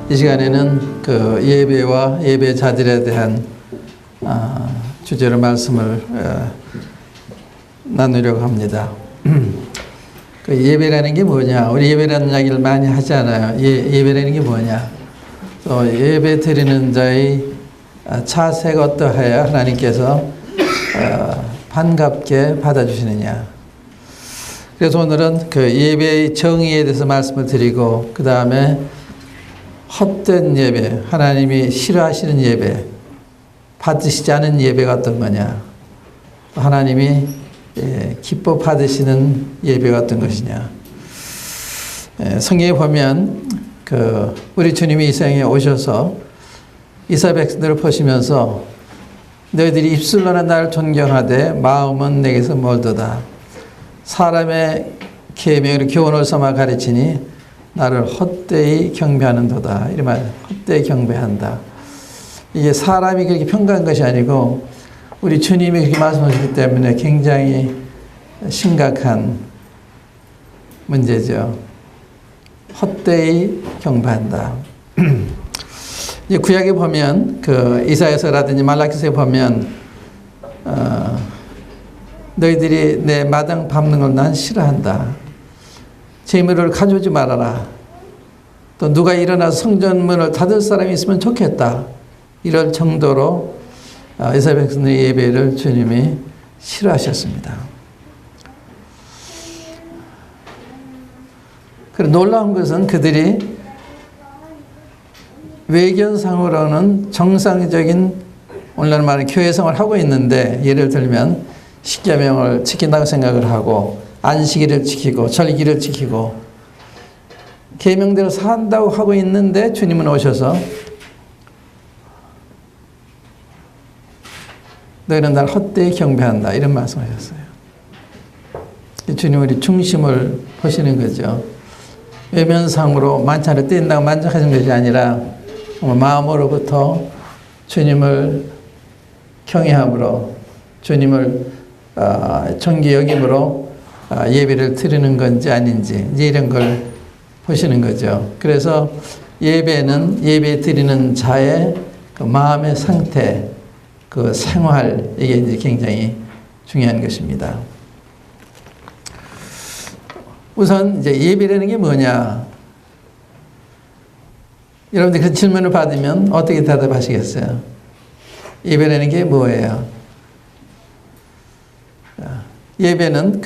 이 시간에는 그 예배와 예배자들에 대한 주제로 말씀을 나누려고 합니다. 그 예배라는 게 뭐냐? 우리 예배라는 이야기를 많이 하잖아요. 예배라는 게 뭐냐? 또 예배 드리는 자의 자세가 어떠해야 하나님께서 반갑게 받아주시느냐? 그래서 오늘은 그 예배의 정의에 대해서 말씀을 드리고, 그 다음에 헛된 예배, 하나님이 싫어하시는 예배, 받으시지 않은 예배가 어떤 거냐, 하나님이 기뻐 받으시는 예배가 어떤 것이냐. 성경에 보면 우리 주님이 이 세상에 오셔서 이스라엘 백성들을 보시면서 너희들이 입술로는 나를 존경하되 마음은 내게서 멀도다. 사람의 계명을 교훈을 삼아 가르치니 나를 헛되이 경배하는도다. 이런 말, 헛되이 경배한다. 이게 사람이 그렇게 평가한 것이 아니고 우리 주님이 그렇게 말씀하셨기 때문에 굉장히 심각한 문제죠. 헛되이 경배한다. 이제 구약에 보면 이사야서라든지 말라기서에 보면 너희들이 내 마당 밟는 걸 난 싫어한다. 재물을 가져오지 말아라. 또 누가 일어나서 성전문을 닫을 사람이 있으면 좋겠다. 이럴 정도로 이스라엘 백성들의 예배를 주님이 싫어하셨습니다. 그리고 놀라운 것은 그들이 외견상으로는 정상적인 오늘날 말하는 교회생활을 하고 있는데, 예를 들면 십계명을 지킨다고 생각을 하고 안식일을 지키고 절기를 지키고 계명대로 산다고 하고 있는데 주님은 오셔서 너희는 날 헛되이 경배한다, 이런 말씀하셨어요. 주님은 우리 중심을 보시는 거죠. 외면상으로 만찬을 떼인다고 만족하신 것이 아니라 마음으로부터 주님을 경외함으로, 주님을 존귀 여김으로 예배를 드리는 건지 아닌지, 이제 이런 걸 보시는 거죠. 그래서 예배는 예배 드리는 자의 그 마음의 상태, 그 생활, 이게 이제 굉장히 중요한 것입니다. 우선 이제 예배라는 게 뭐냐? 여러분들 그 질문을 받으면 어떻게 대답하시겠어요? 예배라는 게 뭐예요? 예배는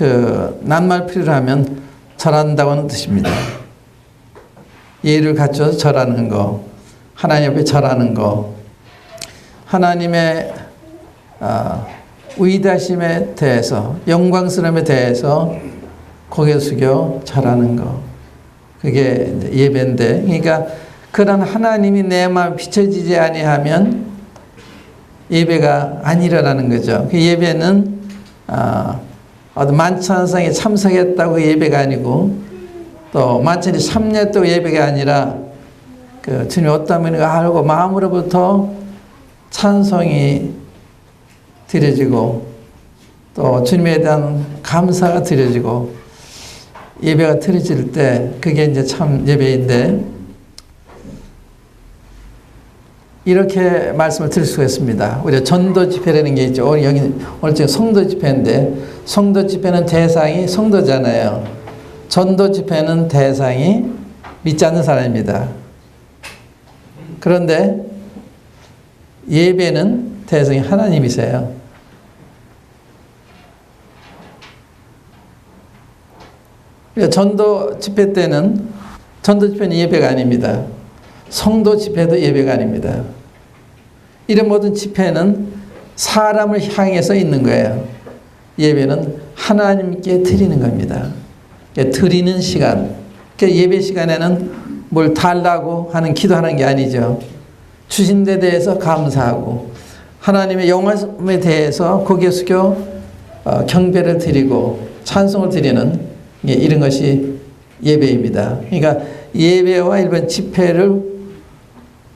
낱말필요로 하면 절한다고는 뜻입니다. 예를 갖춰서 절하는 거, 하나님 앞에 절하는 거, 하나님의 위대하심에 대해서, 영광스러움에 대해서 고개 숙여 절하는 거, 그게 예배인데, 그러니까 그런 하나님이 내 마음에 비춰지지 아니하면 예배가 아니라는 거죠. 그 예배는 어떤 만찬상에 참석했다고 예배가 아니고, 또 만찬이 참여했다고 예배가 아니라 주님 어떤 분인가 알고 마음으로부터 찬송이 드려지고, 또 주님에 대한 감사가 드려지고 예배가 드려질 때, 그게 이제 참 예배인데, 이렇게 말씀을 드릴 수가 있습니다. 우리가 전도 집회라는 게 있죠. 오늘 지금 성도 집회인데, 성도 집회는 대상이 성도잖아요. 전도 집회는 대상이 믿지 않는 사람입니다. 그런데 예배는 대상이 하나님이세요. 그러니까 전도 집회 때는, 전도 집회는 예배가 아닙니다. 성도 집회도 예배가 아닙니다. 이런 모든 집회는 사람을 향해서 있는 거예요. 예배는 하나님께 드리는 겁니다. 드리는 시간. 예배 시간에는 뭘 달라고 하는 기도하는 게 아니죠. 주신 데 대해서 감사하고 하나님의 영광에 대해서 고개 숙여 경배를 드리고 찬송을 드리는, 이런 것이 예배입니다. 그러니까 예배와 일반 집회를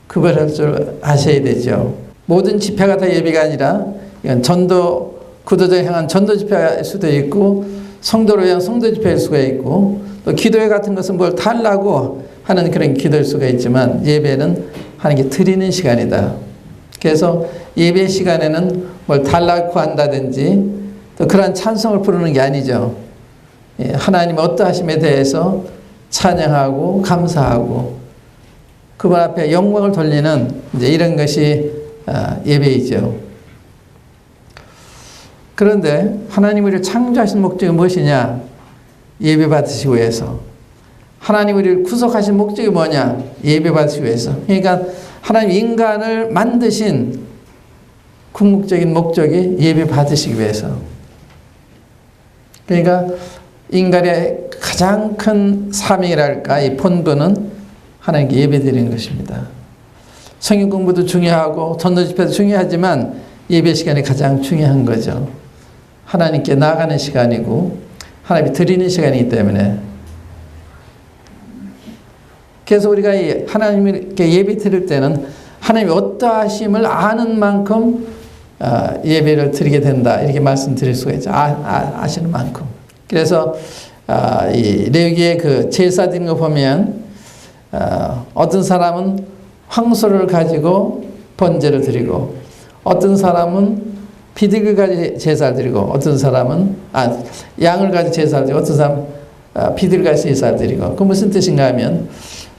구별할 줄 아셔야 되죠. 모든 집회가 다 예배가 아니라, 이건 전도, 구도자를 향한 전도 집회일 수도 있고, 성도를 향한 성도 집회일 수가 있고, 또 기도회 같은 것은 뭘 달라고 하는 그런 기도일 수가 있지만 예배는 하나님께 드리는 시간이다. 그래서 예배 시간에는 뭘 달라고 한다든지 또 그러한 찬송을 부르는 게 아니죠. 하나님의 어떠하심에 대해서 찬양하고 감사하고 그분 앞에 영광을 돌리는 이제 이런 것이 예배이죠. 그런데 하나님 우리를 창조하신 목적이 무엇이냐? 예배 받으시기 위해서. 하나님 우리를 구속하신 목적이 뭐냐? 예배 받으시기 위해서. 그러니까 하나님 인간을 만드신 궁극적인 목적이 예배 받으시기 위해서. 그러니까 인간의 가장 큰 사명이랄까, 이 본분은 하나님께 예배 드리는 것입니다. 성경 공부도 중요하고 전도 집회도 중요하지만 예배 시간이 가장 중요한 거죠. 하나님께 나아가는 시간이고 하나님께 드리는 시간이기 때문에. 그래서 우리가 하나님께 예배 드릴 때는 하나님의 어떠하심을 아는 만큼 예배를 드리게 된다. 이렇게 말씀드릴 수가 있죠. 아시는 만큼. 그래서 이 레위기의 그 제사 드리는 거 보면 어떤 사람은 황소를 가지고 번제를 드리고 어떤 사람은 비둘기를 가지고 제사를 드리고 어떤 사람은 양을 가지고 제사를 드리고 어떤 사람은 비둘기를 가지고 제사를 드리고 그 무슨 뜻인가 하면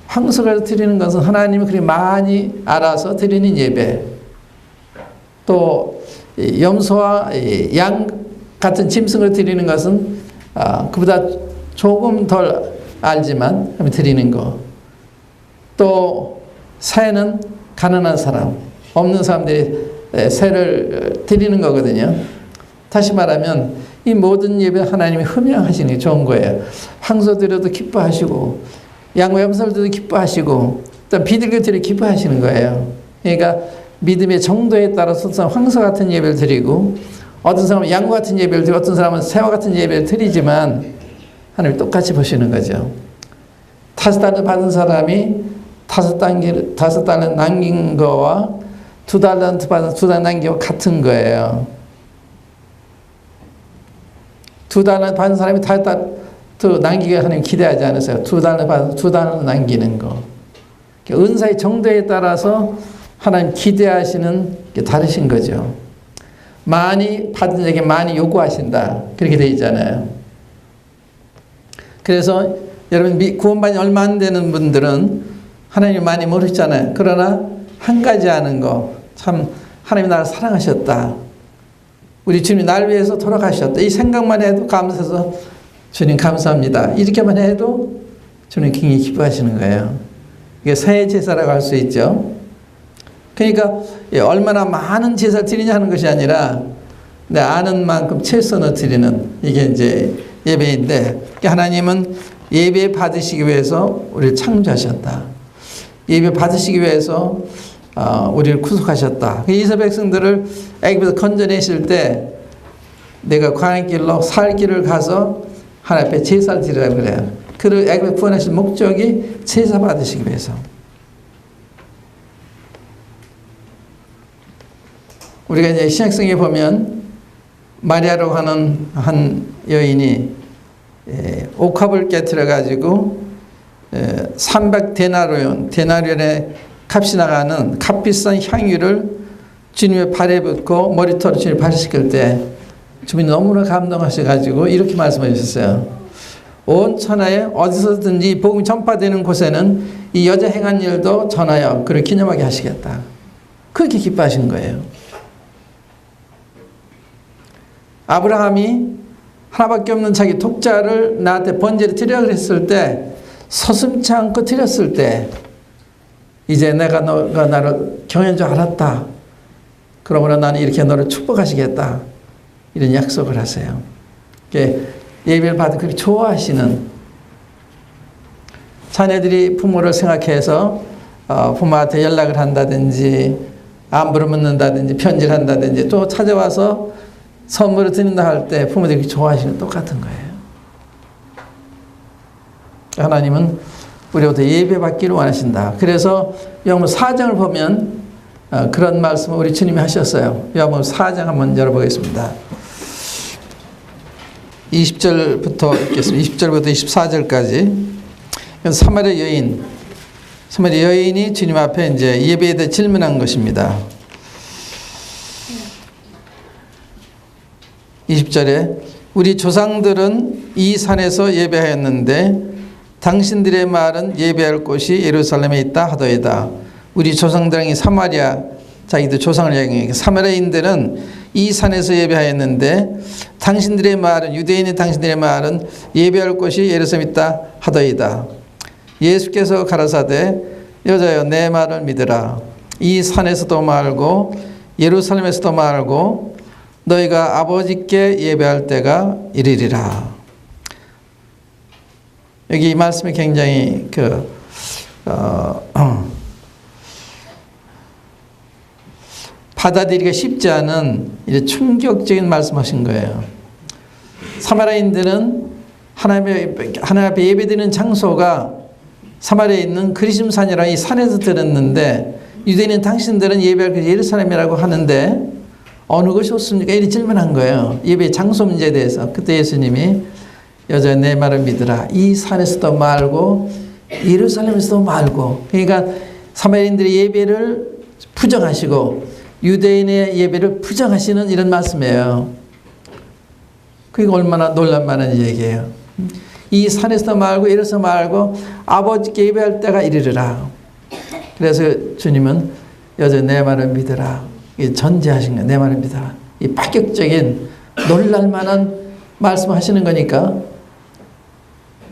황소를 드리는 것은 하나님이 그리 많이 알아서 드리는 예배, 또 염소와 양 같은 짐승을 드리는 것은 그보다 조금 덜 알지만 드리는 거, 또 새는 가난한 사람, 없는 사람들이 새를 드리는 거거든요. 다시 말하면 이 모든 예배 하나님이 흠양하시는 게 좋은 거예요. 황소 드려도 기뻐하시고 양과 염소를 드려도 기뻐하시고 또 비둘기 드려 기뻐하시는 거예요. 그러니까 믿음의 정도에 따라서 황소 같은 예배를 드리고 어떤 사람은 양과 같은 예배를 드리고 어떤 사람은 새와 같은 예배를 드리지만 하나님이 똑같이 보시는 거죠. 5달러 받은 사람이 5달러 남긴 거와 2달란트 받은 2달러 남긴 거 같은 거예요. 2달러 받은 사람이 5달러 남기게 하나님 기대하지 않으세요. 2달러 받은 2달러 남기는 거. 은사의 정도에 따라서 하나님 기대하시는 게 다르신 거죠. 많이 받은 자에게 많이 요구하신다. 그렇게 되어 있잖아요. 그래서 여러분 구원받이 얼마 안 되는 분들은 하나님이 많이 모르시잖아요. 그러나 한 가지 아는 거, 참 하나님이 나를 사랑하셨다. 우리 주님이 나를 위해서 돌아가셨다. 이 생각만 해도 감사해서 주님 감사합니다. 이렇게만 해도 주님 굉장히 기뻐하시는 거예요. 이게 새 제사라고 할 수 있죠. 그러니까 얼마나 많은 제사를 드리냐 하는 것이 아니라 내 아는 만큼 최선을 드리는 이게 이제 예배인데, 하나님은 예배 받으시기 위해서 우리를 창조하셨다. 예배 받으시기 위해서 우리를 구속하셨다. 이스라엘 백성들을 애굽에서 건져내실 때 내가 광야 길로 살 길을 가서 하나님 앞에 제사를 드리라고 그래요. 그를 애굽에 구원하신 목적이 제사 받으시기 위해서. 우리가 이제 신약성에 보면 마리아라고 하는 한 여인이 옥합을 깨트려 가지고 300데나리온의 값이 나가는 값비싼 향유를 주님의 발에 붓고 머리털을 주님 발시킬 때 주님이 너무나 감동하셔가지고 이렇게 말씀해 주셨어요. 온 천하에 어디서든지 복음이 전파되는 곳에는 이 여자 행한 일도 전하여 그를 기념하게 하시겠다. 그렇게 기뻐하신 거예요. 아브라함이 하나밖에 없는 자기 독자를 나한테 번제를 드려 그랬을 때 서슴지 않고 드렸을 때 이제 너가 나를 경외한 줄 알았다. 그러므로 나는 이렇게 너를 축복하시겠다. 이런 약속을 하세요. 예배를 받은 그렇게 좋아하시는 자녀들이 부모를 생각해서 부모한테 연락을 한다든지 안부를 묻는다든지 편지를 한다든지 또 찾아와서 선물을 드린다 할 때 부모들이 좋아하시는 똑같은 거예요. 하나님은 우리부터 예배 받기를 원하신다. 그래서 요한복음 4장을 보면 그런 말씀을 우리 주님이 하셨어요. 요한복음 4장 한번 열어보겠습니다. 20절부터 읽겠습니다. 20절부터 24절까지. 사마리아 여인, 사마리아 여인이 주님 앞에 이제 예배에 대해 질문한 것입니다. 20절에 우리 조상들은 이 산에서 예배하였는데 당신들의 말은 예배할 곳이 예루살렘에 있다 하더이다. 우리 조상들이 사마리아, 자기들 조상을 얘기해. 사마리아인들은 이 산에서 예배하였는데 당신들의 말은, 유대인의 당신들의 말은 예배할 곳이 예루살렘에 있다 하더이다. 예수께서 가라사대 여자여 내 말을 믿으라. 이 산에서도 말고 예루살렘에서도 말고 너희가 아버지께 예배할 때가 이르리라. 여기 이 말씀이 굉장히 받아들이기가 쉽지 않은 충격적인 말씀하신 거예요. 사마리아인들은 하나님 앞에 예배드리는 장소가 사마리아에 있는 그리심산이라는 이 산에서 들었는데 유대인은 당신들은 예배할 곳이 예루살렘이라고 하는데 어느 것이 좋습니까? 이렇게 질문한 거예요. 예배 장소 문제에 대해서. 그때 예수님이 여자야 내 말을 믿으라. 이 산에서도 말고 예루살렘에서도 말고. 그러니까 사마리아인들의 예배를 부정하시고 유대인의 예배를 부정하시는 이런 말씀이에요. 그게 얼마나 놀랄만한 얘기예요. 이 산에서 말고 예루살렘 말고 아버지께 예배할 때가 이르리라. 그래서 주님은 여자 내 말을 믿으라. 전제하신 거예요. 내 말을 믿어라. 이 파격적인 놀랄만한 말씀하시는 거니까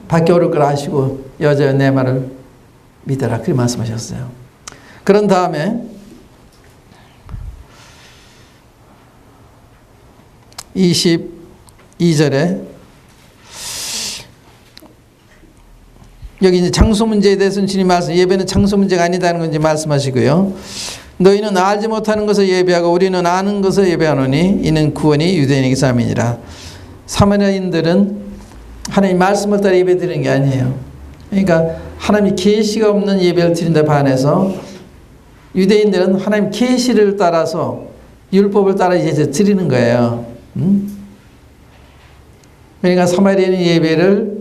밖에 오를 걸 아시고 여자 내 말을 믿어라. 그렇게 말씀하셨어요. 그런 다음에 22절에 여기 이제 장소 문제에 대해서는 주님 말씀, 예배는 장소 문제가 아니다는 건 이제 말씀하시고요. 너희는 알지 못하는 것을 예배하고 우리는 아는 것을 예배하노니 이는 구원이 유대인에게 삼이니라. 사마리아인들은 하나님 말씀을 따라 예배 드리는 게 아니에요. 그러니까 하나님이 계시가 없는 예배를 드린다 반해서 유대인들은 하나님 계시를 따라서 율법을 따라 이제 드리는 거예요. 그러니까 사마리아인 예배를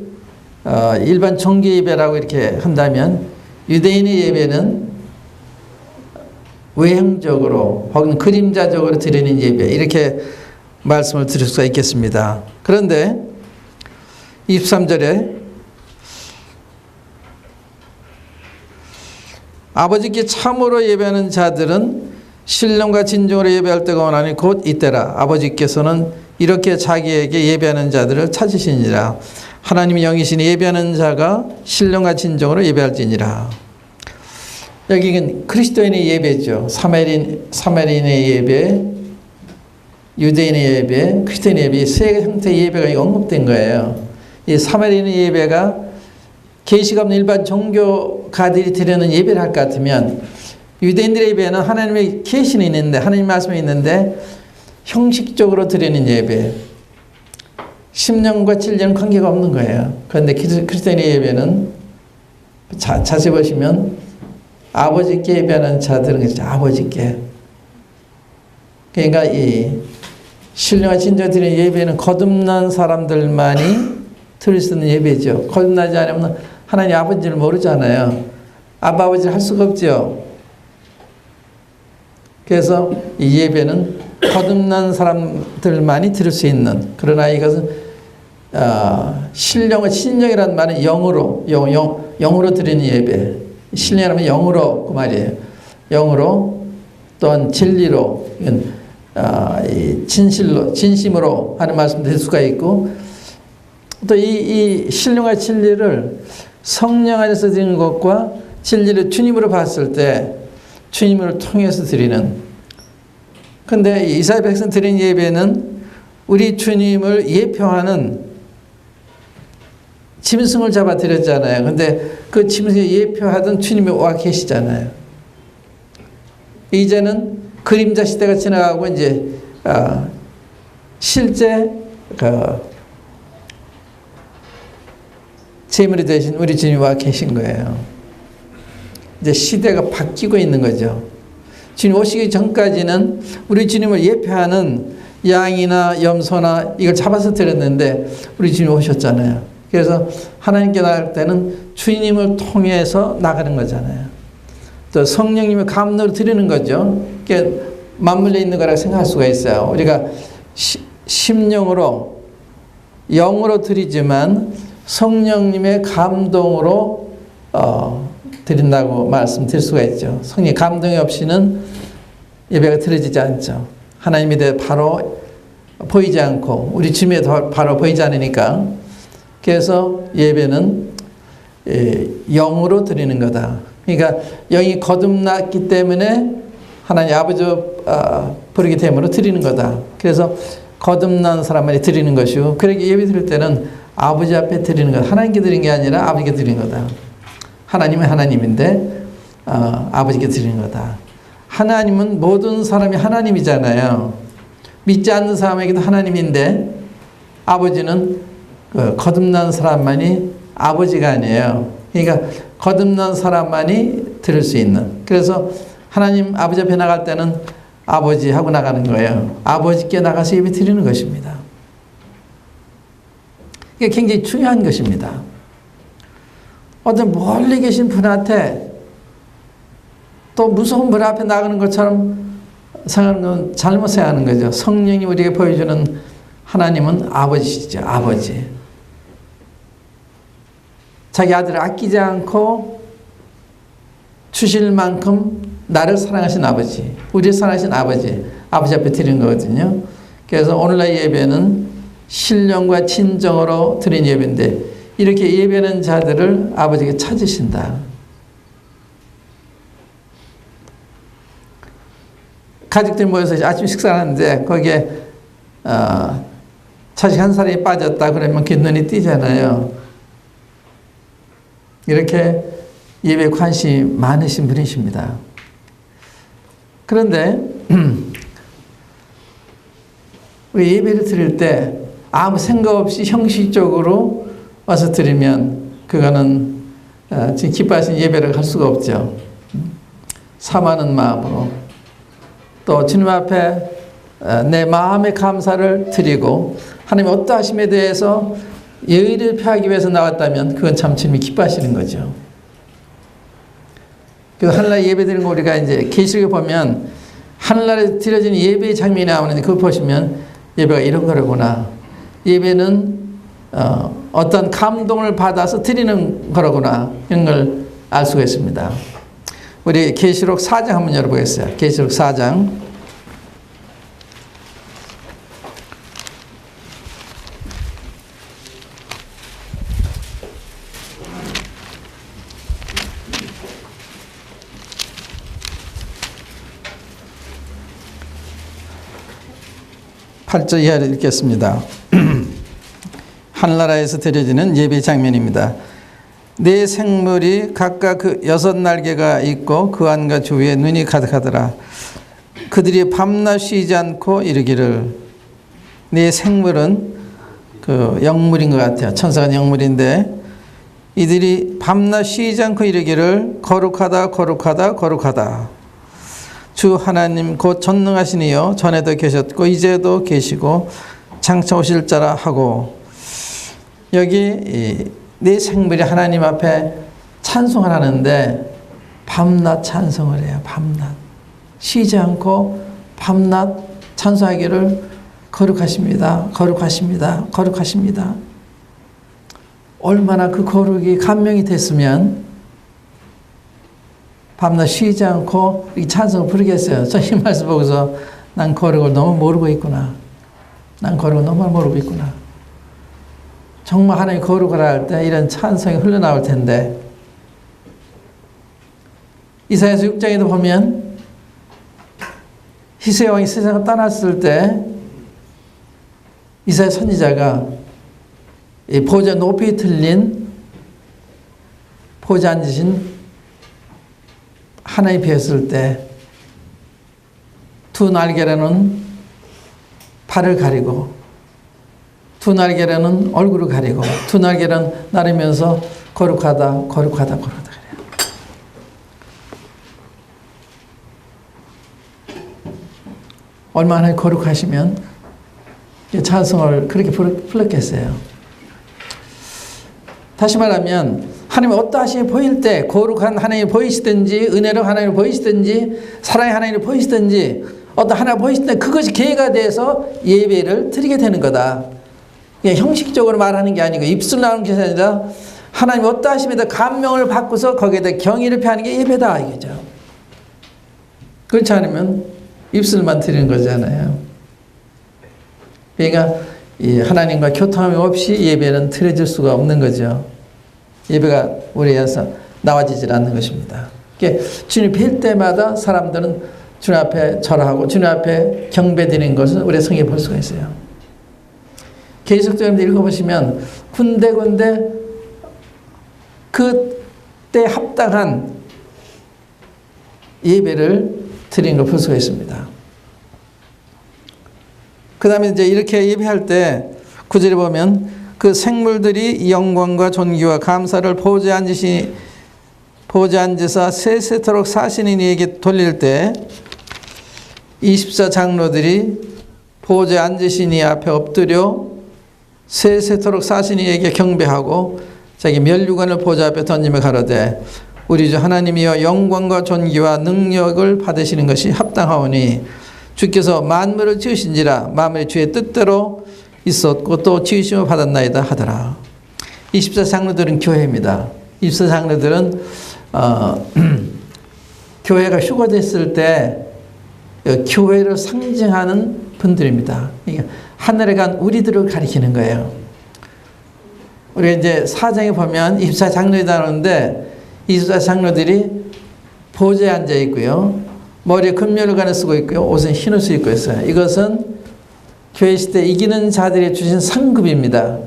일반 종교 예배라고 이렇게 한다면 유대인의 예배는 외형적으로 혹은 그림자적으로 드리는 예배 이렇게 말씀을 드릴 수가 있겠습니다. 그런데 23절에 아버지께 참으로 예배하는 자들은 신령과 진정으로 예배할 때가 오나니 곧 이때라. 아버지께서는 이렇게 자기에게 예배하는 자들을 찾으시니라. 하나님이 영이시니 예배하는 자가 신령과 진정으로 예배할지니라. 여기는 그리스도인의 예배죠. 사마리아인의 예배, 유대인의 예배, 그리스도인의 예배, 세 형태의 예배가 언급된 거예요. 이 사마리아인의 예배가 계시가 없는 일반 종교가들이 드리는 예배를 할 것 같으면 유대인들의 예배는 하나님의 계시는 있는데 하나님 말씀이 있는데 형식적으로 드리는 예배, 심령과 진리는 관계가 없는 거예요. 그런데 그리스도인의 예배는 자세히 보시면 아버지께 예배하는 자들은 아버지께. 그러니까 이 신령과 진정 드리는 예배는 거듭난 사람들만이 드릴 수 있는 예배죠. 거듭나지 않으면 하나님 아버지를 모르잖아요. 아버지를 할 수가 없죠. 그래서 이 예배는 거듭난 사람들만이 드릴 수 있는, 그러나 이것은 신령과 신령이라는 말은 영으로 드리는 예배. 신령이라면 영으로 그 말이에요. 영으로 또한 진리로 진실로 진심으로 하는 말씀 드릴 수가 있고 또 이 신령과 진리를 성령 안에서 드리는 것과 진리를 주님으로 봤을 때 주님을 통해서 드리는. 근데 이스라엘 백성 드린 예배는 우리 주님을 예표하는 짐승을 잡아 드렸잖아요. 근데 그 짐승을 예표하던 주님이 와 계시잖아요. 이제는 그림자 시대가 지나가고 이제 실제 제물이 되신 우리 주님이 와 계신 거예요. 이제 시대가 바뀌고 있는 거죠. 주님 오시기 전까지는 우리 주님을 예표하는 양이나 염소나 이걸 잡아서 드렸는데 우리 주님 오셨잖아요. 그래서 하나님께 나갈 때는 주님을 통해서 나가는 거잖아요. 또 성령님의 감동으로 드리는 거죠. 그게 맞물려 있는 거라고 생각할 수가 있어요. 우리가 심령으로 영으로 드리지만 성령님의 감동으로 드린다고 말씀드릴 수가 있죠. 성령의 감동이 없이는 예배가 드려지지 않죠. 하나님에 대해 바로 보이지 않고 우리 주님에 바로 보이지 않으니까. 그래서 예배는 영으로 드리는 거다. 그러니까 영이 거듭났기 때문에 하나님 아버지 부르기 때문에 드리는 거다. 그래서 거듭난 사람만이 드리는 것이고, 그렇게 예배 드릴 때는 아버지 앞에 드리는 거다. 하나님께 드리는 게 아니라 아버지께 드리는 거다. 하나님은 하나님인데 아버지께 드리는 거다. 하나님은 모든 사람이 하나님이잖아요. 믿지 않는 사람에게도 하나님인데 아버지는 거듭난 사람만이 아버지가 아니에요. 그러니까 거듭난 사람만이 드릴 수 있는. 그래서 하나님 아버지 앞에 나갈 때는 아버지 하고 나가는 거예요. 아버지께 나가서 예배 드리는 것입니다. 이게 굉장히 중요한 것입니다. 어떤 멀리 계신 분한테 또 무서운 분 앞에 나가는 것처럼 생각하는 건 잘못 생각하는 거죠. 성령이 우리에게 보여주는 하나님은 아버지시죠. 아버지. 자기 아들을 아끼지 않고 주실 만큼 나를 사랑하신 아버지, 우리를 사랑하신 아버지, 아버지 앞에 드리는 거거든요. 그래서 오늘날 예배는 신령과 진정으로 드린 예배인데, 이렇게 예배하는 자들을 아버지가 찾으신다. 가족들이 모여서 아침 식사를 하는데 거기에 자식 한 사람이 빠졌다 그러면 그 눈이 띄잖아요. 이렇게 예배에 관심이 많으신 분이십니다. 그런데 우리 예배를 드릴 때 아무 생각 없이 형식적으로 와서 드리면 그거는 지금 기뻐하신 예배를 할 수가 없죠. 사모하는 마음으로 또 주님 앞에 내 마음의 감사를 드리고 하나님의 어떠하심에 대해서 예의를 표하기 위해서 나왔다면 그건 참 주님이 기뻐하시는 거죠. 그래서 하늘날 예배 드리는 거 우리가 이제 계시록에 보면 하늘날에 드려지는 예배의 장면이 나오는데 그거 보시면 예배가 이런 거라구나. 예배는 어떤 감동을 받아서 드리는 거라구나. 이런 걸 알 수가 있습니다. 우리 계시록 4장 한번 열어보겠어요. 계시록 4장. (8절) 이하를 읽겠습니다. 하늘나라에서 드려지는 예배 장면입니다. 네 생물이 각각 그 6날개가 있고 그 안과 주위에 눈이 가득하더라. 그들이 밤낮 쉬지 않고 이르기를. 네 생물은 그 영물인 것 같아요. 천사가 영물인데 이들이 밤낮 쉬지 않고 이르기를 거룩하다 거룩하다 거룩하다. 주 하나님 곧 전능하신 이여 전에도 계셨고 이제도 계시고 장차 오실 자라 하고. 여기 네 생물이 하나님 앞에 찬송을 하는데 밤낮 찬송을 해요. 밤낮 쉬지 않고 밤낮 찬송하기를 거룩하십니다. 거룩하십니다. 거룩하십니다. 얼마나 그 거룩이 감명이 됐으면 밤낮 쉬지 않고 이 찬송을 부르겠어요. 저 이 말씀 보고서 난 거룩을 너무 모르고 있구나. 난 거룩을 너무 모르고 있구나. 정말 하나님 거룩을 할 때 이런 찬송이 흘러나올 텐데, 이사야서 6장에도 보면 히스기야 왕이 세상을 떠났을 때 이사야 선지자가 이 보좌 높이 틀린 보좌 앉으신 하나님 뵀을 때 두 날개로는 발을 가리고 두 날개로는 얼굴을 가리고 두 날개로는 나르면서 거룩하다 거룩하다 거룩하다 그래요. 얼마나 거룩하시면 찬송을 그렇게 불렀겠어요. 다시 말하면 하나님이 어떠하심이 보일 때 거룩한 하나님이 보이시든지 은혜로 하나님이 보이시든지 사랑의 하나님이 보이시든지 어떤 하나 보이실 때 그것이 계기가 돼서 예배를 드리게 되는 거다. 형식적으로 말하는 게 아니고 입술 나오는 것이 아니라 하나님 어떠하심에다 감명을 받고서 거기에다 경의를 표하는 게 예배다 이거죠. 그렇지 않으면 입술만 드리는 거잖아요. 그러니까 이 하나님과 교통함이 없이 예배는 드려질 수가 없는 거죠. 예배가 우리에서 나와지질 않는 것입니다. 그러니까 주님 뵐 때마다 사람들은 주님 앞에 절하고 주님 앞에 경배드리는 것을 우리 성경에 볼 수가 있어요. 계시록을 읽어보시면 군데군데 그때 합당한 예배를 드리는 걸 볼 수가 있습니다. 그 다음에 이제 이렇게 예배할 때 9절에 보면 그 생물들이 영광과 존귀와 감사를 보좌에 앉으사 세세토록 사시는 이에게 돌릴 때 24장로들이 보좌에 앉으신 이 앞에 엎드려 세세토록 사신 이에게 경배하고 자기 면류관을 보좌 앞에 던지며 가로되 우리 주 하나님이여 영광과 존귀와 능력을 받으시는 것이 합당하오니 주께서 만물을 지으신지라 만물이 주의 뜻대로 있었고 또 지으심을 받았나이다 하더라. 24장로들은 교회입니다. 24장로들은 교회가 휴거됐을 때 교회를 상징하는 분들입니다. 그러니까 하늘에 간 우리들을 가리키는 거예요. 우리가 이제 4장에 보면 24장로들이 나오는데 24장로들이 보좌에 앉아 있고요. 머리에 금면류관을 쓰고 있고요. 옷은 흰 옷을 입고 있어요. 이것은 교회 시대 이기는 자들이 주신 상급입니다.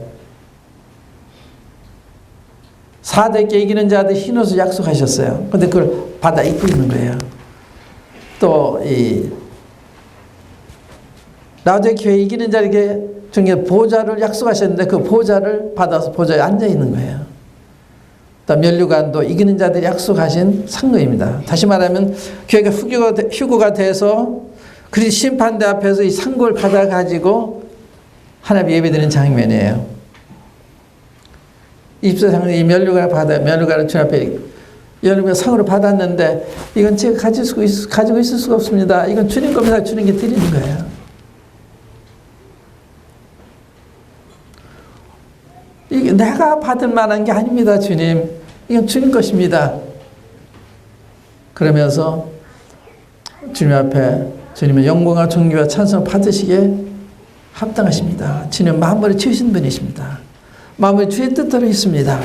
4대께 이기는 자들 흰 옷을 약속하셨어요. 그런데 그걸 받아 입고 있는 거예요. 또 이 라오디게아 이기는 자에게 중에 보좌를 약속하셨는데 그 보좌를 받아서 보좌에 앉아 있는 거예요. 또 면류관도 이기는 자들이 약속하신 상급입니다. 다시 말하면 교회가 휴거가 돼서 그리스도 심판대 앞에서 이 상급을 받아가지고 하나님 예배드리는 장면이에요. 24장로들이 이 면류관을 주님 앞에 면류관 상으로 받았는데 이건 제가 가지고 있을 수가 없습니다. 이건 주님 겁니다. 주님께 드리는 거예요. 이게 내가 받을 만한 게 아닙니다, 주님. 이건 주님 것입니다. 그러면서 주님 앞에 주님의 영광과 존귀와 찬송을 받으시기에 합당하십니다. 주님 만물을 지으신 분이십니다. 만물이 주의 뜻대로 있습니다.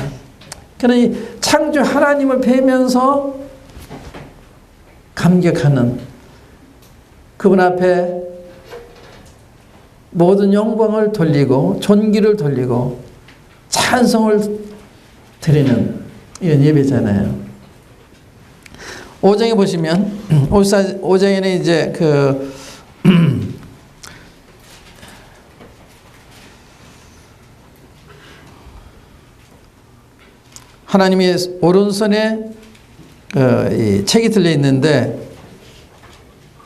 그러니 창조 하나님을 뵈면서 감격하는 그분 앞에 모든 영광을 돌리고 존귀를 돌리고 찬송을 드리는 이런 예배잖아요. 5장에 보시면 5장에는 이제 하나님의 오른손에 이 책이 들려 있는데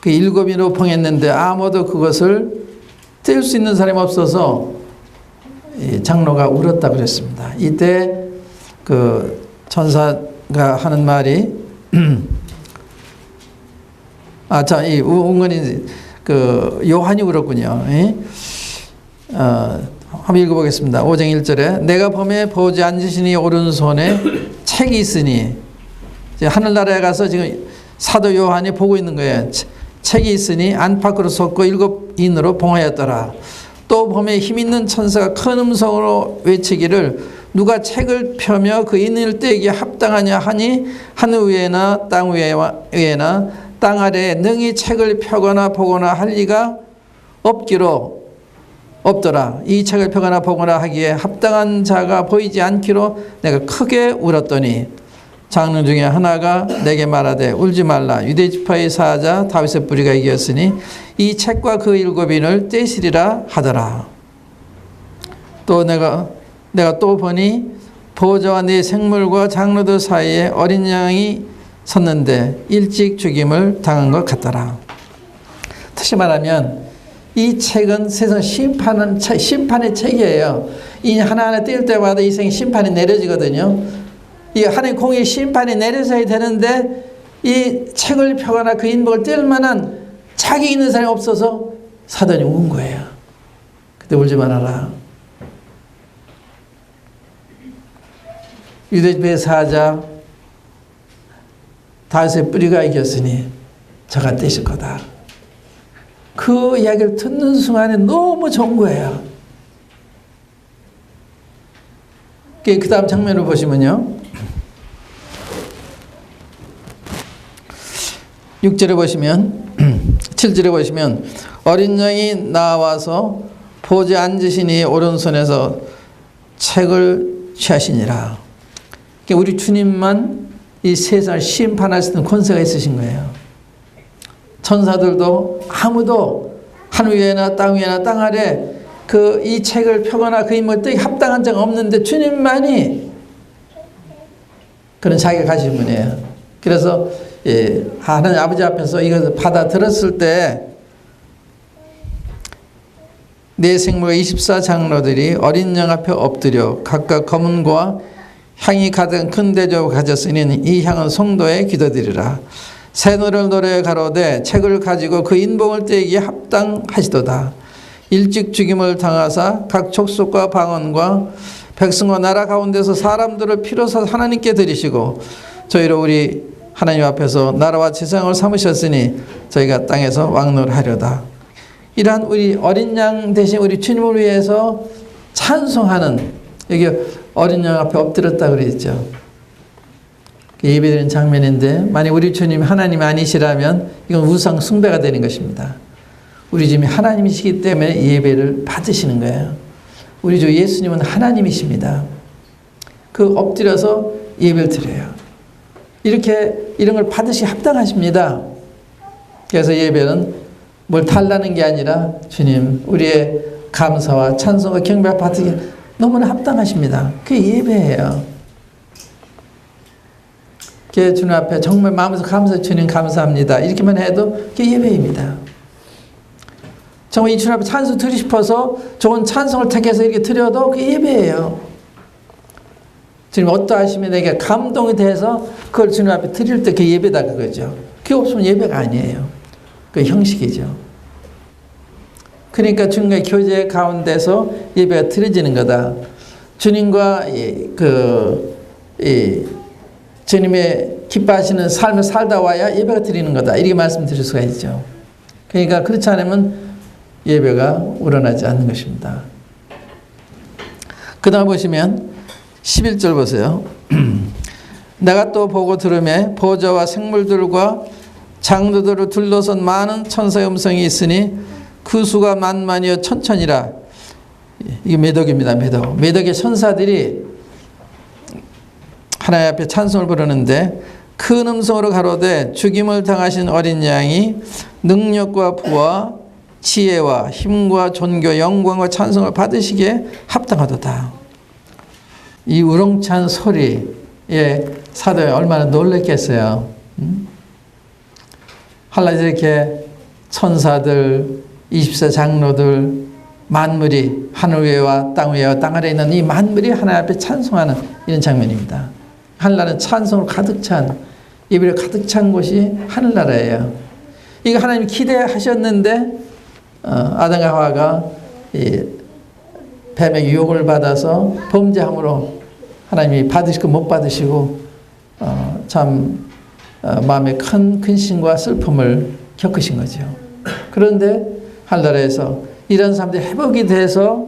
그 7인으로 봉했는데 아무도 그것을 뗄 수 있는 사람이 없어서 장로가 울었다 그랬습니다. 이때 그 천사가 하는 말이 이 은근히 그 요한이 울었군요. 한번 읽어보겠습니다. 5장 1절에 내가 범에 보좌에 앉으시니 오른손에 책이 있으니 하늘나라에 가서 지금 사도 요한이 보고 있는 거예요. 책이 있으니 안팎으로 솟고 7인으로 봉하였더라. 또 범에 힘있는 천사가 큰 음성으로 외치기를 누가 책을 펴며 그 인을 떼기에 합당하냐 하니 하늘 위에나 땅 위에나 땅 아래에 능히 책을 펴거나 보거나 할 리가 없더라. 이 책을 펴거나 보거나 하기에 합당한 자가 보이지 않기로 내가 크게 울었더니 장로 중에 하나가 내게 말하되 울지 말라. 유대 지파의 사자 다윗의 뿌리가 이겼으니 이 책과 그 7인을 떼시리라 하더라. 또 내가 또 보니 보좌와 네 생물과 장로들 사이에 어린 양이 섰는데 일찍 죽임을 당한 것 같더라. 다시 말하면 이 책은 세상 심판의 책이에요. 이 하나하나 뛸 때마다 이 생에 심판이 내려지거든요. 이 하나님 공의 심판이 내려져야 되는데 이 책을 펴거나 그 인복을 뗄 만한 자격 있는 사람이 없어서 사단이 운 거예요. 그때 울지 말아라. 유대집의 사자 다윗의 뿌리가 이겼으니 저가 떼실 거다. 그 이야기를 듣는 순간에 너무 좋은 거예요. 그 다음 장면을 보시면요. 6절에 보시면 7절에 보시면 어린 양이 나와서 보좌에 앉으시니 오른손에서 책을 취하시니라. 우리 주님만 이 세상을 심판할 수 있는 권세가 있으신 거예요. 천사들도 아무도 하늘 위에나 땅 위에나 땅 아래 그 이 책을 펴거나 그 인물을 떼기 합당한 자가 없는데 주님만이 그런 자기가 가진 분이에요. 그래서 하나님 아버지 앞에서 이것을 받아 들었을 때 네 생물과 24장로들이 어린 양 앞에 엎드려 각각 검은고와 향이 가득한 큰 대접을 가졌으니 이 향은 성도의 기도드리라. 새 노래를 노래 가로되 책을 가지고 그 인봉을 떼기에 합당하시도다. 일찍 죽임을 당하사 각 족속과 방언과 백성과 나라 가운데서 사람들을 피로서 하나님께 드리시고 저희로 우리 하나님 앞에서 나라와 재상을 삼으셨으니 저희가 땅에서 왕노하려다. 이러한 우리 어린 양 대신 우리 주님을 위해서 찬송하는, 여기 어린 양 앞에 엎드렸다 그랬죠. 예배드리는 장면인데 만약 우리 주님이 하나님이 아니시라면 이건 우상 숭배가 되는 것입니다. 우리 주님이 하나님이시기 때문에 예배를 받으시는 거예요. 우리 주 예수님은 하나님이십니다. 그 엎드려서 예배를 드려요. 이렇게 이런 걸 받으시 합당하십니다. 그래서 예배는 뭘 달라는 게 아니라 주님 우리의 감사와 찬송과 경배와 받으기 너무나 합당하십니다. 그게 예배예요. 그게 주님 앞에 정말 마음에서 감사, 주님 감사합니다. 이렇게만 해도 그게 예배입니다. 정말 이 주님 앞에 찬송 드리고 싶어서 좋은 찬송을 택해서 이렇게 드려도 그게 예배예요. 주님 어떠하시면 내게 감동이 돼서 그걸 주님 앞에 드릴 때 그게 예배다 그거죠. 그게 없으면 예배가 아니에요. 그 형식이죠. 그러니까 주님과의 교제 가운데서 예배가 드려지는 거다. 주님과 주님의 기뻐하시는 삶을 살다 와야 예배가 드리는 거다. 이렇게 말씀드릴 수가 있죠. 그러니까 그렇지 않으면 예배가 우러나지 않는 것입니다. 그 다음 보시면 11절 보세요. 내가 또 보고 들으매 보좌와 생물들과 장로들을 둘러선 많은 천사의 음성이 있으니 그 수가 만만이여 천천이라. 이게 매덕입니다. 매덕의 천사들이 하나님 앞에 찬송을 부르는데 큰 음성으로 가로되 죽임을 당하신 어린 양이 능력과 부와 지혜와 힘과 존귀와 영광과 찬송을 받으시기에 합당하도다. 이 우렁찬 소리에 사도에 얼마나 놀랐겠어요. 한낮에 이렇게 천사들, 24장로들, 만물이 하늘 위에와 땅 위에와 땅 아래에 있는 이 만물이 하나님 앞에 찬송하는 이런 장면입니다. 하늘나라는 찬송으로 가득 찬, 예배로 가득 찬 곳이 하늘나라예요. 이거 하나님이 기대하셨는데 아담과 하와가 뱀의 유혹을 받아서 범죄함으로 하나님이 받으시고 못 받으시고 참 마음에 큰 근심과 슬픔을 겪으신 거죠. 그런데 하늘나라에서 이런 사람들이 회복이 돼서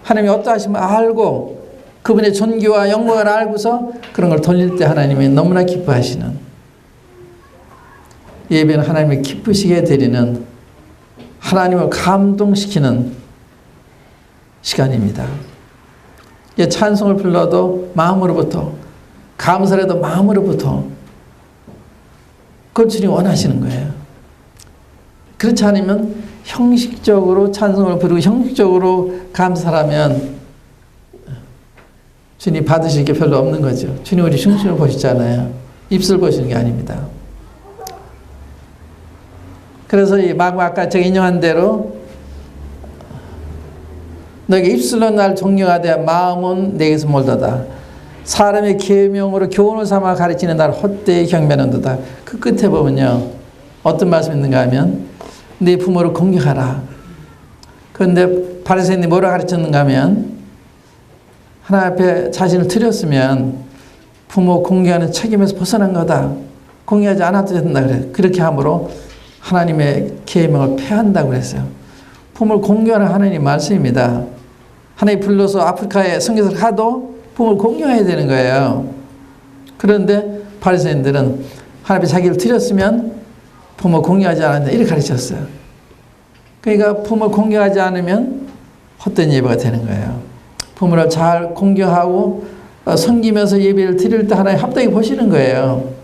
하나님이 어떠하시면 알고 그분의 존귀와 영광을 알고서 그런 걸 돌릴 때 하나님이 너무나 기뻐하시는, 예배는 하나님을 기쁘시게 드리는, 하나님을 감동시키는 시간입니다. 찬송을 불러도 마음으로부터, 감사라도 마음으로부터 그걸 주님이 원하시는 거예요. 그렇지 않으면 형식적으로 찬송을 부르고 형식적으로 감사하면 주님 받으실 게 별로 없는 거죠. 주님 우리 중심을 보시잖아요. 입술 보시는 게 아닙니다. 그래서 이 아까 제가 인용한 대로 너희가 입술로 날 존경하되 마음은 내게서 멀도다. 사람의 계명으로 교훈을 삼아 가르치는 날 헛되이 경배하는도다. 그 끝에 보면요, 어떤 말씀이 있는가 하면 네 부모를 공경하라. 그런데 바리새인들이 뭐라 가르쳤는가 하면 하나님 앞에 자신을 드렸으면 부모 공경하는 책임에서 벗어난 거다. 공경하지 않아도 된다 그래. 그렇게 함으로 하나님의 계명을 폐한다고 그랬어요. 부모를 공경하는 하나님 말씀입니다. 하나님 불러서 아프리카에 선교사를 가도 부모를 공경해야 되는 거예요. 그런데 바리새인들은 하나님 앞에 자기를 드렸으면 부모 공경하지 않는다 이렇게 가르쳤어요. 그러니까 부모를 공경하지 않으면 헛된 예배가 되는 거예요. 부모를 잘 공경하고 섬기면서 예배를 드릴 때 하나님 합당히 보시는 거예요.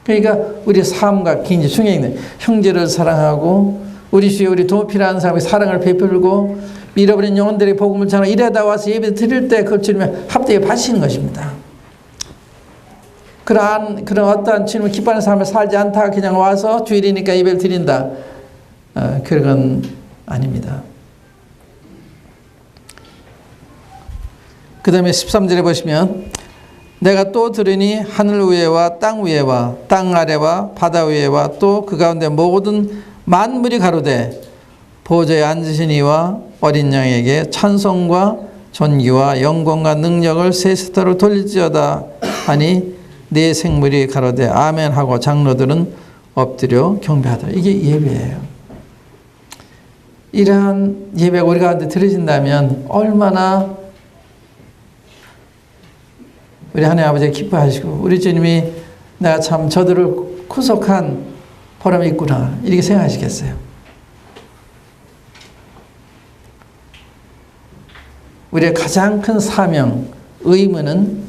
그러니까 우리 삶과 굉장히 중요한 게 형제를 사랑하고 우리 주위에 우리 도움 필요한 사람에게 사랑을 베풀고 잃어버린 영혼들의 복음을 전하고 이래다 와서 예배 드릴 때 그걸 주님의 합당히 바치는 것입니다. 그런 어떠한 주님을 기뻐하는 삶을 살지 않다 그냥 와서 주일이니까 예배를 드린다. 그런 건 아닙니다. 그 다음에 13절에 보시면 내가 또 들으니 하늘 위에와 땅 위에와 땅 아래와 바다 위에와 또 그 가운데 모든 만물이 가로되 보좌에 앉으신 이와 어린 양에게 찬송과 존귀와 영광과 능력을 세세토록 돌릴지어다 하니 네 생물이 가로되 아멘 하고 장로들은 엎드려 경배하더라. 이게 예배예요. 이러한 예배가 우리 가운데 들어진다면 얼마나 우리 하나님 아버지가 기뻐하시고 우리 주님이 내가 참 저들을 구속한 보람이 있구나 이렇게 생각하시겠어요. 우리의 가장 큰 사명, 의무는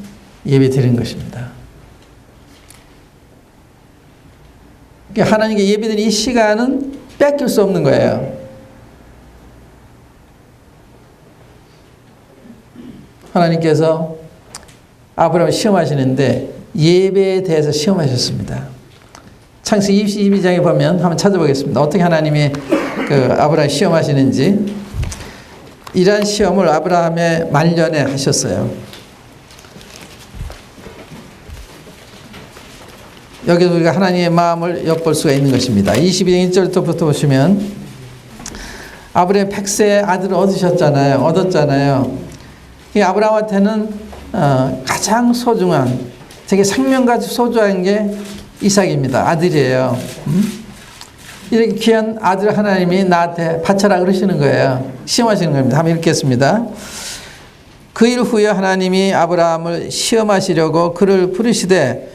예배 드리는 것입니다. 하나님께 예배드리는 이 시간은 뺏길 수 없는 거예요. 하나님께서 아브라함을 시험하시는데 예배에 대해서 시험하셨습니다. 창세기 22장에 보면 한번 찾아보겠습니다. 어떻게 하나님이 아브라함을 시험하시는지. 이러한 시험을 아브라함의 말년에 하셨어요. 여기서 우리가 하나님의 마음을 엿볼 수가 있는 것입니다. 22장 1절부터 보시면 아브라함이 100세 아들을 얻었잖아요. 이 아브라함한테는 가장 소중한, 되게 생명같이 소중한 게 이삭입니다. 아들이에요. 이렇게 귀한 아들 하나님이 나한테 바쳐라 그러시는 거예요. 시험하시는 겁니다. 한번 읽겠습니다. 그 일 후에 하나님이 아브라함을 시험하시려고 그를 부르시되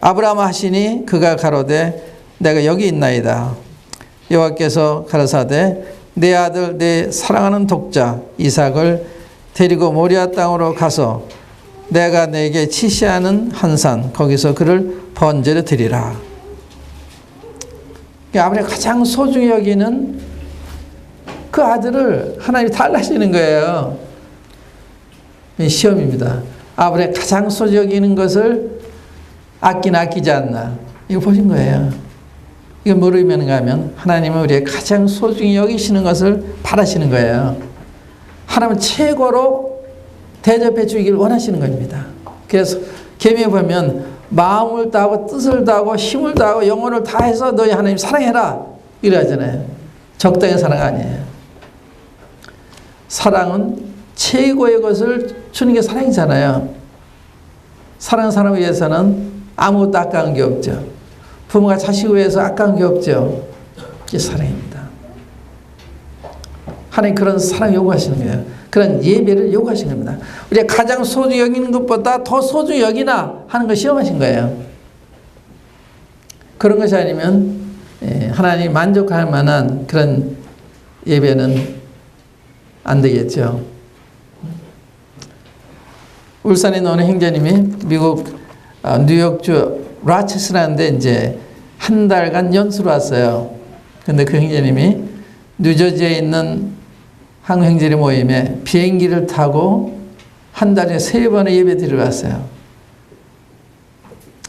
아브라함 하시니 그가 가로되 내가 여기 있나이다. 여호와께서 가라사대 내 아들 내 사랑하는 독자 이삭을 데리고 모리아 땅으로 가서 내가 내게 지시하는 한 산 거기서 그를 번제로 드리라. 아브라함이 가장 소중히 여기는 그 아들을 하나님이 달라시는 거예요. 시험입니다. 아브라함이 가장 소중히 여기는 것을 아끼나 아끼지 않나. 이거 보신 거예요. 이거 뭐로 의미하는가 하면 하나님은 우리의 가장 소중히 여기시는 것을 바라시는 거예요. 하나님은 최고로 대접해 주기를 원하시는 겁니다. 그래서 계명에 보면 마음을 다하고 뜻을 다하고 힘을 다하고 영혼을 다해서 너희 하나님 사랑해라 이래 하잖아요. 적당한 사랑 아니에요. 사랑은 최고의 것을 주는 게 사랑이잖아요. 사랑하는 사람을 위해서는 아무것도 아까운 게 없죠. 부모가 자식을 위해서 아까운 게 없죠. 이게 사랑입니다. 하나님 그런 사랑 요구하시는 거예요. 그런 예배를 요구하신 겁니다. 우리가 가장 소중히 여기는 것보다 더 소중히 여기나 하는 걸 시험하신 거예요. 그런 것이 아니면 하나님이 만족할 만한 그런 예배는 안 되겠죠. 울산에 노는 형제님이 미국 뉴욕주 라체스라는 데 이제 한 달간 연수로 왔어요. 근데 그 형제님이 뉴저지에 있는 한국 형제의 모임에 비행기를 타고 한 달에 3번의 예배 드리러 왔어요.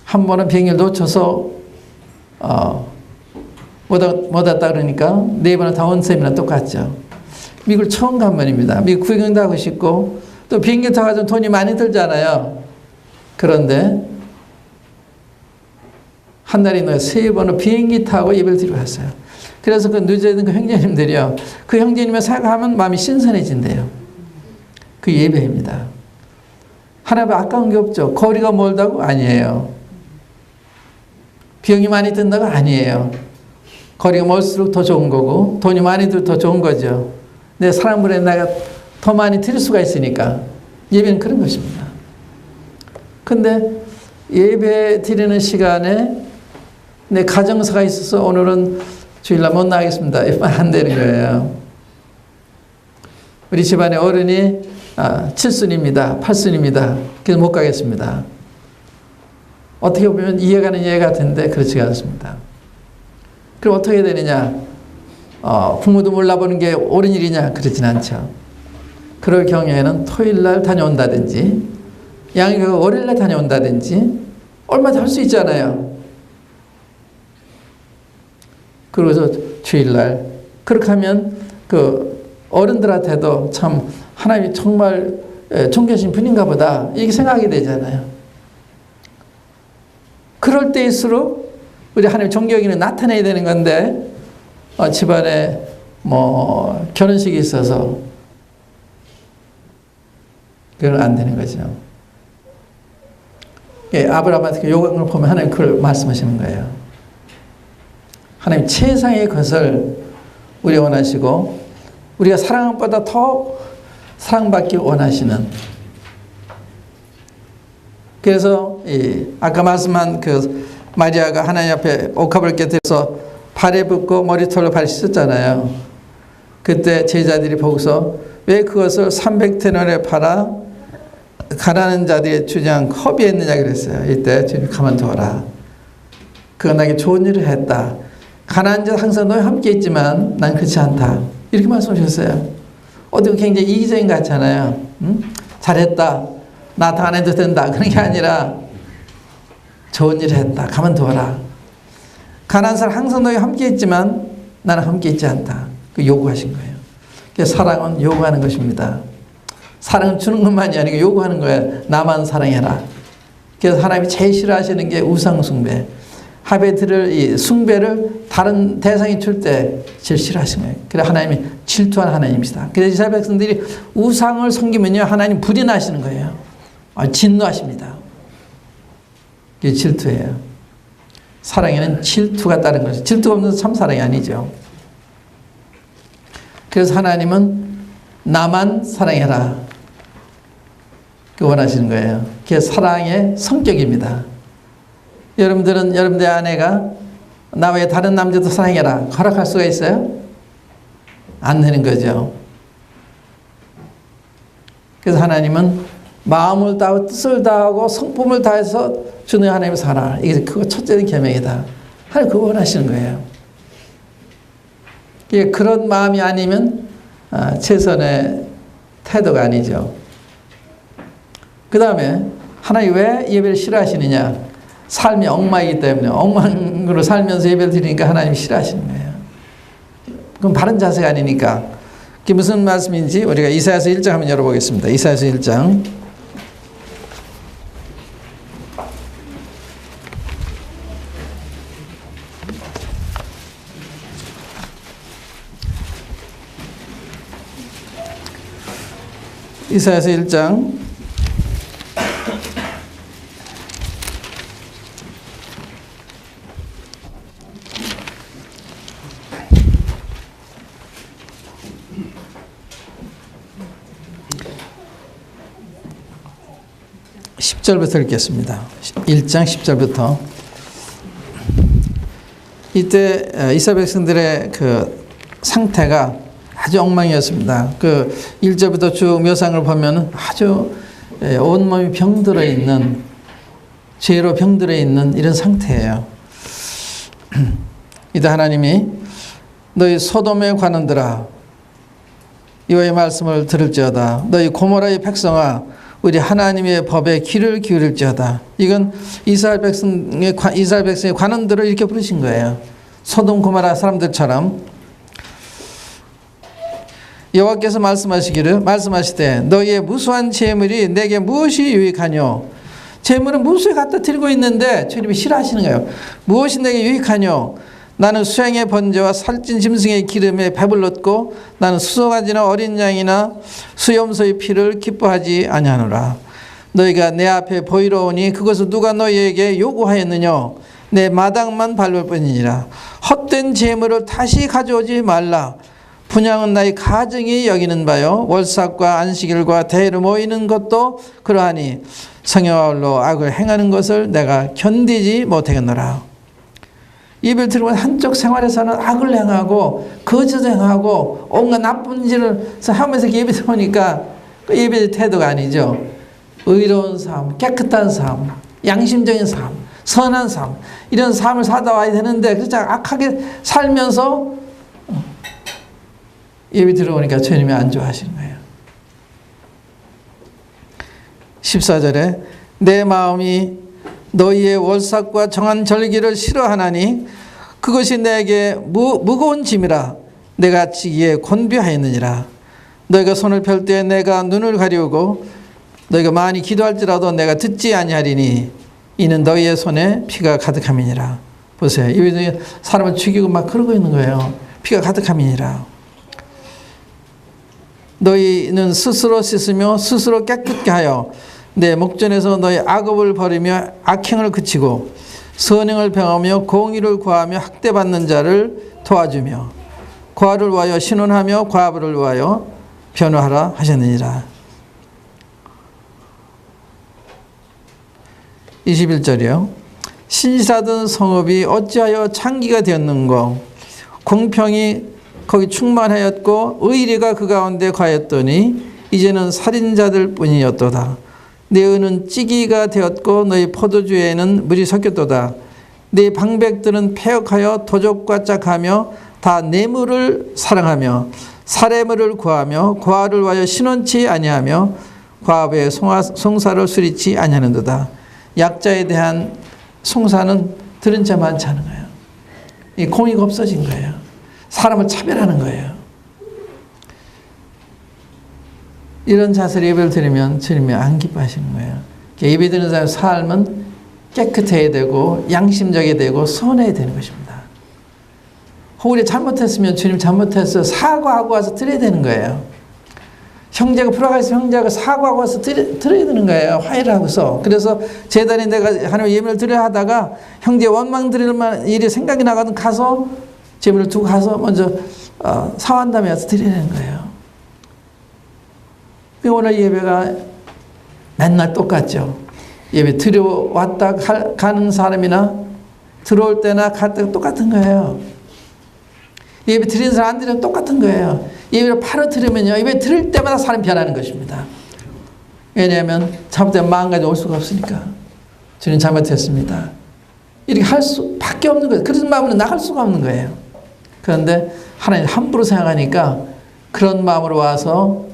한 번은 비행기를 놓쳐서 못 왔다 그러니까 4번은 다 원쌤이랑 똑같죠. 미국을 처음 간 분입니다. 미국 구경도 하고 싶고 또 비행기 타가지고 돈이 많이 들잖아요. 그런데 한 달에 3번을 비행기 타고 예배를 드리고 왔어요. 그래서 그 늦어있는 그 형제님들이요, 그 형제님을 생각하면 마음이 신선해진대요. 그 예배입니다. 하나님 아까운 게 없죠. 거리가 멀다고? 아니에요. 비용이 많이 든다고? 아니에요. 거리가 멀수록 더 좋은 거고 돈이 많이 들어 더 좋은 거죠. 내 사람들에 내가 더 많이 드릴 수가 있으니까 예배는 그런 것입니다. 근데 예배 드리는 시간에 내 가정사가 있어서 오늘은 주일날 못 나가겠습니다. 이러면 안 되는 거예요. 우리 집안의 어른이 7순입니다. 8순입니다. 그래서 못 가겠습니다. 어떻게 보면 이해가는 이해 같은데 그렇지가 않습니다. 그럼 어떻게 되느냐? 부모도 몰라보는 게 옳은 일이냐? 그렇진 않죠. 그럴 경우에는 토요일날 다녀온다든지 양육교가 월요일날 다녀온다든지 얼마나 할 수 있잖아요. 그래서 주일날 그렇게 하면 그 어른들한테도 참 하나님이 정말 존귀하신 분인가 보다 이렇게 생각하게 되잖아요. 그럴 때일수록 우리 하나님 존경이는 나타내야 되는 건데 집안에 뭐 결혼식이 있어서 그건 안 되는 거죠. 예, 아브라함한테 요구를 보면 하나님 그걸 말씀하시는 거예요. 하나님 최상의 것을 우리 원하시고 우리가 사랑한 것보다 더 사랑받기 원하시는. 그래서 아까 말씀한 그 마리아가 하나님 앞에 옥합을 깨뜨려서 발에 붓고 머리털로 발 씻었잖아요. 그때 제자들이 보고서 왜 그것을 300데나리온에 팔아 가난한 자들의 주장 허비했느냐 그랬어요. 이때 주님 가만두어라. 그건 나에게 좋은 일을 했다. 가난한 자 항상 너와 함께 있지만 난 그렇지 않다. 이렇게 말씀하셨어요. 어디 굉장히 이기적인 것 같잖아요. 응? 잘했다. 나 다 안 해도 된다. 그런 게 아니라 좋은 일을 했다. 가만두어라. 가난한 사람 항상 너와 함께 있지만 나는 함께 있지 않다. 그 요구하신 거예요. 그래서 사랑은 요구하는 것입니다. 사랑은 주는 것만이 아니고 요구하는 거예요. 나만 사랑해라. 그래서 하나님이 제일 싫어하시는 게 우상숭배. 합에 들을 이 숭배를 다른 대상이 줄 때 제일 싫어하시는 거예요. 그래서 하나님이 질투한 하나님이시다. 그래서 이스라엘 백성들이 우상을 섬기면요 하나님 불이 나시는 거예요. 진노하십니다. 이게 질투예요. 사랑에는 질투가 따른 것이죠. 질투가 없는 참 사랑이 아니죠. 그래서 하나님은 나만 사랑해라. 그 원하시는 거예요. 그게 사랑의 성격입니다. 여러분들은 여러분들의 아내가 나 외에 다른 남자도 사랑해라 허락할 수가 있어요? 안 되는 거죠. 그래서 하나님은 마음을 다하고 뜻을 다하고 성품을 다해서 주는 하나님을 사랑하라. 이게 그거 첫째 계명이다. 하나님 그거 원하시는 거예요. 이게 그런 마음이 아니면 최선의 태도가 아니죠. 그 다음에 하나님 왜 예배를 싫어하시느냐? 삶이 엉망이기 때문에 엉망으로 살면서 예배를 드리니까 하나님이 싫어하시는 거예요. 그럼 바른 자세가 아니니까. 그게 무슨 말씀인지 우리가 이사야서 1장 한번 열어보겠습니다. 이사야서 1장. 이사야서 1장 10절부터 읽겠습니다. 1장 10절부터. 이때 이스라엘 백성들의 그 상태가 아주 엉망이었습니다. 그 1절부터 쭉 묘상을 보면 아주 온몸이 병들어 있는, 죄로 병들어 있는 이런 상태예요. 이때 하나님이 너희 소돔의 관원들아 여호와의 말씀을 들을지어다. 너희 고모라의 백성아 우리 하나님의 법에 귀를 기울일지어다. 이건 이스라엘 백성의 관원들을 이렇게 부르신 거예요. 소돔 고모라 사람들처럼 여호와께서 말씀하시되 너희의 무수한 재물이 내게 무엇이 유익하뇨? 재물은 무수에 갖다 드리고 있는데 주님이 싫어하시는 거예요. 무엇이 내게 유익하뇨? 나는 수양의 번제와 살찐 짐승의 기름에 배불렀고 나는 수송아지나 어린 양이나 수염소의 피를 기뻐하지 아니하노라. 너희가 내 앞에 보이러 오니 그것을 누가 너희에게 요구하였느냐? 내 마당만 밟을 뿐이니라. 헛된 재물을 다시 가져오지 말라. 분향은 나의 가정이 여기는 바요 월삭과 안식일과 대회로 모이는 것도 그러하니 성령과 홀로 악을 행하는 것을 내가 견디지 못하겠노라. 예배를 드리고 한쪽 생활에서는 악을 행하고 거짓을 행하고 온갖 나쁜 일을 하면서 예배 드리니까 그 예배의 태도가 아니죠. 의로운 삶, 깨끗한 삶, 양심적인 삶, 선한 삶, 이런 삶을 살다 와야 되는데 그렇지 악하게 살면서 예배 들어오니까 주님이 안 좋아하시는 거예요. 14절에 내 마음이 너희의 월삭과 정한 절기를 싫어하나니 그것이 내게 무거운 짐이라 내가 지기에 곤비하였느니라. 너희가 손을 펼 때 내가 눈을 가리우고 너희가 많이 기도할지라도 내가 듣지 아니하리니 이는 너희의 손에 피가 가득함이니라. 보세요. 이분이 사람을 죽이고 막 그러고 있는 거예요. 피가 가득함이니라. 너희는 스스로 씻으며 스스로 깨끗게 하여 내 목전에서 너희 악업을 버리며 악행을 그치고 선행을 병하며 공의를 구하며 학대받는 자를 도와주며 과를 위하여 신원하며 과부를 위하여 변호하라 하셨느니라. 21절이요. 신실하던 성읍이 어찌하여 창기가 되었는고 공평이 거기 충만하였고 의리가 그 가운데 가였더니 이제는 살인자들 뿐이었도다. 내 은은 찌기가 되었고 너희 포도주에는 물이 섞였도다. 내 방백들은 패역하여 도적과 짝하며 다 뇌물을 사랑하며 사례물을 구하며 과를 위하여 신원치 아니하며 과부의 송사를 수리치 아니하는도다. 약자에 대한 송사는 들은 자 많지 않은 거예요. 이 공의가 없어진 거예요. 사람을 차별하는 거예요. 이런 자세로 예배를 드리면 주님이 안 기뻐하시는 거예요. 예배 드리는 사람의 삶은 깨끗해야 되고 양심적이 되고 선해야 되는 것입니다. 혹은 잘못했으면 주님 잘못해서 사과하고 와서 드려야 되는 거예요. 형제가 불화가 있으면 형제가 사과하고 와서 드려야 되는 거예요. 화해를 하고서. 그래서 제단에 내가 하나님 예배를 드려야 하다가 형제 원망 드릴 만한 일이 생각이 나거든 가서 재물을 두고 가서 먼저 사한 다음에 와서 드려야 되는 거예요. 오늘 예배가 맨날 똑같죠. 예배 들어왔다 가는 사람이나 들어올 때나 갈 때가 똑같은 거예요. 예배 드리는 사람 안 드리면 똑같은 거예요. 예배를 바로 들으면요. 예배 들을 때마다 사람이 변하는 것입니다. 왜냐하면 잘못된 마음가짐 올 수가 없으니까. 주님 잘못했습니다. 이렇게 할 수밖에 없는 거예요. 그런 마음으로 나갈 수가 없는 거예요. 그런데 하나님 함부로 생각하니까 그런 마음으로 와서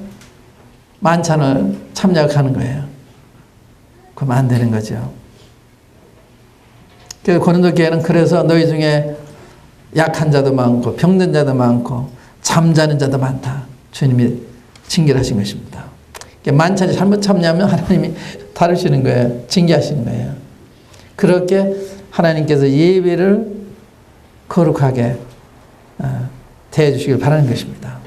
만찬을 참여하는 거예요. 그러면 안 되는 거죠. 그래서 고린도 교회는 그래서 너희 중에 약한 자도 많고 병든 자도 많고 잠자는 자도 많다. 주님이 징계하신 것입니다. 만찬에 잘못 참여하면 하나님이 다루시는 거예요. 징계하시는 거예요. 그렇게 하나님께서 예배를 거룩하게 대해 주시길 바라는 것입니다.